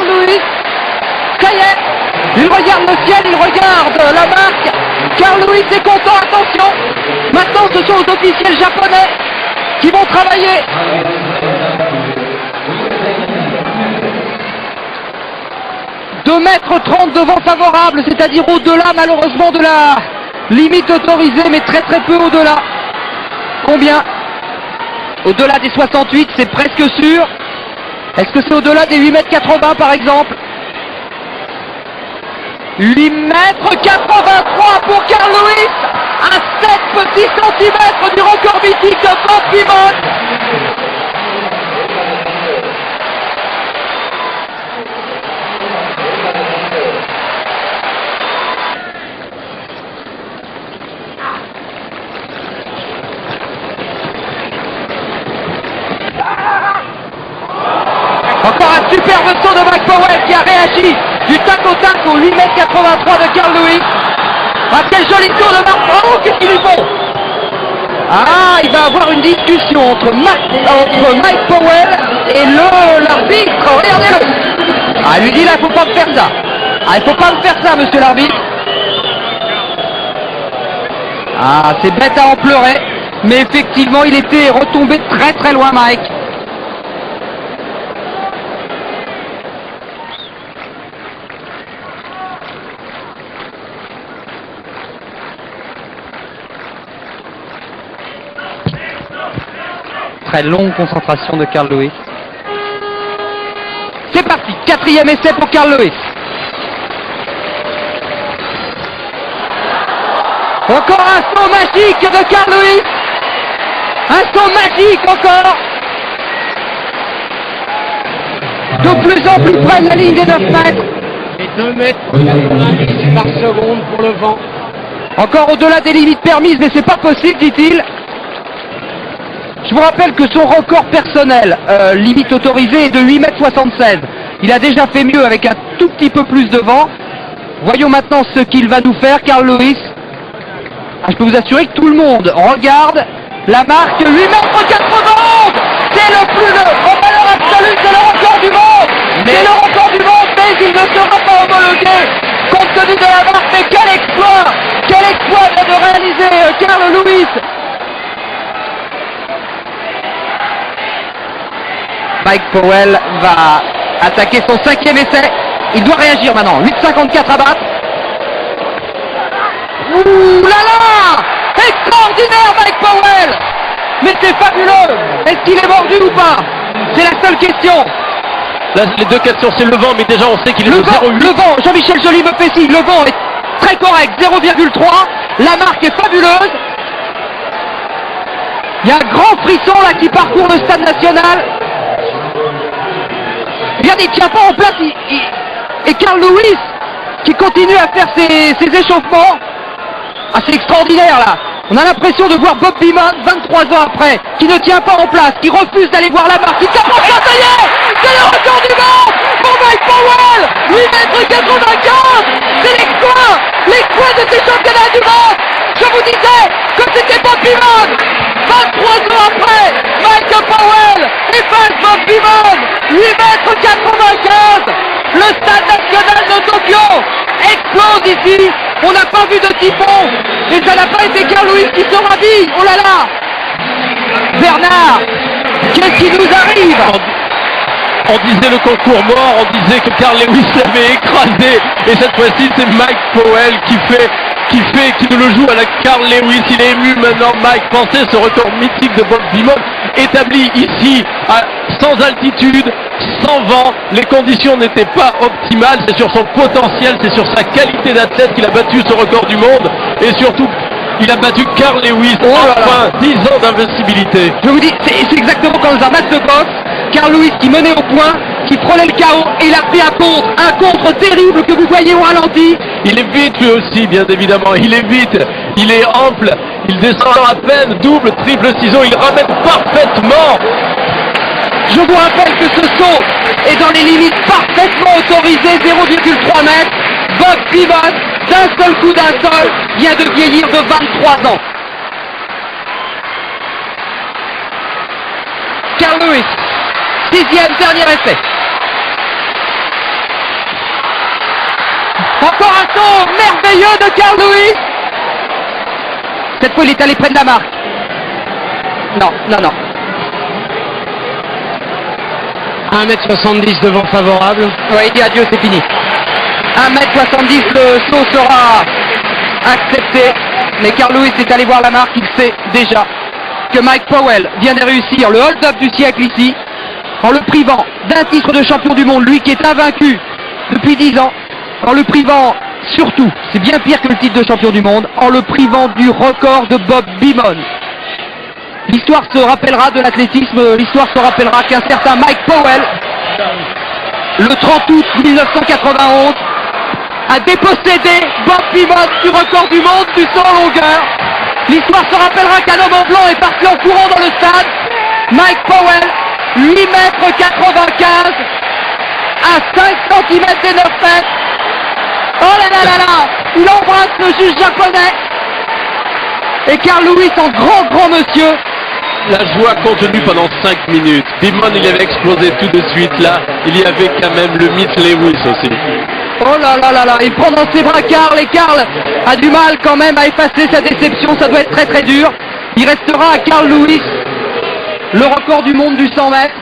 Carl Lewis. Ça y est, il regarde le ciel, il regarde la marque. Carl Lewis est content, attention. Maintenant, ce sont les officiels japonais qui vont travailler. ,30 de vent favorable, c'est-à-dire au-delà malheureusement de la limite autorisée, mais très peu au-delà. Combien? Au-delà des 68, c'est presque sûr. Est-ce que c'est au-delà des 8,80 m par exemple? 8,83 m pour Carl Lewis, à 7 petits centimètres du record mythique de Bob Beamon. Encore un superbe saut de Mike Powell qui a réagi du tac au tac au 8,83 m de Carl Lewis. Ah, quel joli tour de Marc. Oh, qu'est-ce qu'ils lui font? Ah, il va avoir une discussion entre Mike Powell et l'arbitre. Regardez-le. Ah, il lui dit là, il faut pas me faire ça. Ah, il faut pas me faire ça, monsieur l'arbitre. Ah, c'est bête à en pleurer. Mais effectivement, il était retombé très loin, Mike. Très longue concentration de Carl Lewis. C'est parti, 4e essai pour Carl Lewis. Encore un saut magique de Carl Lewis. Un saut magique encore. De plus en plus près de la ligne des 9 mètres. Et 2 mètres par seconde pour le vent. Encore au-delà des limites permises, mais c'est pas possible, dit-il. Je vous rappelle que son record personnel, limite autorisée, est de 8,76 m. Il a déjà fait mieux avec un tout petit peu plus de vent. Voyons maintenant ce qu'il va nous faire, Carl Lewis. Ah, je peux vous assurer que tout le monde regarde la marque 8,91 m. C'est le plus en valeur absolue, c'est le record du monde. C'est le record du monde, mais il ne sera pas homologué compte tenu de la marque. Mais quel exploit vient de réaliser Carl Lewis. Mike Powell va attaquer son 5e essai. Il doit réagir maintenant. 8,54 à battre. Ouh là là! Extraordinaire Mike Powell! Mais c'est fabuleux! Est-ce qu'il est mordu ou pas? C'est la seule question. Là, les deux questions, c'est le vent, mais déjà on sait qu'il est le de vent, 0,8. Le vent, Jean-Michel Joly me fait signe. Le vent est très correct, 0,3. La marque est fabuleuse. Il y a un grand frisson là qui parcourt le stade national. Regardez, il ne tient pas en place. Et Carl Lewis qui continue à faire ses échauffements. Ah, c'est extraordinaire là. On a l'impression de voir Bob Beamon, 23 ans après, qui ne tient pas en place, qui refuse d'aller voir la marque, qui tape en place, ça y est, c'est le record du monde pour Mike Powell, 8,95 m. C'est l'exploit de ces championnats du monde. Je vous disais que c'était Bob Beamon. 23 ans après, Mike Powell efface Bob Beamon, 8,95 m. Le stade national de Tokyo explose ici. On n'a pas vu de typhon. Et ça n'a pas été Carl Lewis qui se ravit. Oh là là. Bernard, qu'est-ce qui nous arrive? On disait le concours mort, on disait que Carl Lewis l'avait écrasé. Et cette fois-ci, c'est Mike Powell qui nous le joue à la Carl Lewis. Il est ému maintenant. Mike, pensez ce record mythique de Bob Beamon établi ici sans altitude, sans vent. Les conditions n'étaient pas optimales. C'est sur son potentiel, c'est sur sa qualité d'athlète qu'il a battu ce record du monde. Et surtout, il a battu Carl Lewis. Enfin, 10 ans d'invincibilité. Je vous dis, c'est exactement comme dans un match de boxe. Carl Lewis qui menait au point, qui frôlait le chaos, et il a fait un contre terrible que vous voyez au ralenti. Il est vite lui aussi, bien évidemment, il est vite, il est ample, il descend à peine, double, triple ciseau, il ramène parfaitement. Je vous rappelle que ce saut est dans les limites parfaitement autorisées, 0,3 m. Bob Beamon, d'un seul coup vient de vieillir de 23 ans. Carl Lewis, 6e dernier essai. Encore un saut merveilleux de Carl Lewis. Cette fois, il est allé près de la marque. Non. 1m70 devant favorable. Ouais, il dit adieu, c'est fini. 1m70, le saut sera accepté. Mais Carl Lewis est allé voir la marque, il sait déjà que Mike Powell vient de réussir le hold-up du siècle ici, en le privant d'un titre de champion du monde, lui qui est invaincu depuis 10 ans, en le privant surtout, c'est bien pire que le titre de champion du monde, en le privant du record de Bob Beamon. L'histoire se rappellera de l'athlétisme, l'histoire se rappellera qu'un certain Mike Powell, le 30 août 1991, a dépossédé Bob Beamon du record du monde du saut en longueur. L'histoire se rappellera qu'un homme en blanc est parti en courant dans le stade. Mike Powell, 8,95 m à 5 cm des 9 mètres. Oh là là là là, il embrasse le juge japonais. Et Carl Lewis en grand monsieur. La joie contenue pendant 5 minutes. Beamon, il avait explosé tout de suite. Là, il y avait quand même le mythe Lewis aussi. Oh là là là là, il prend dans ses bras Carl, et Carl a du mal quand même à effacer sa déception, ça doit être très dur. Il restera à Carl Lewis le record du monde du 100 mètres.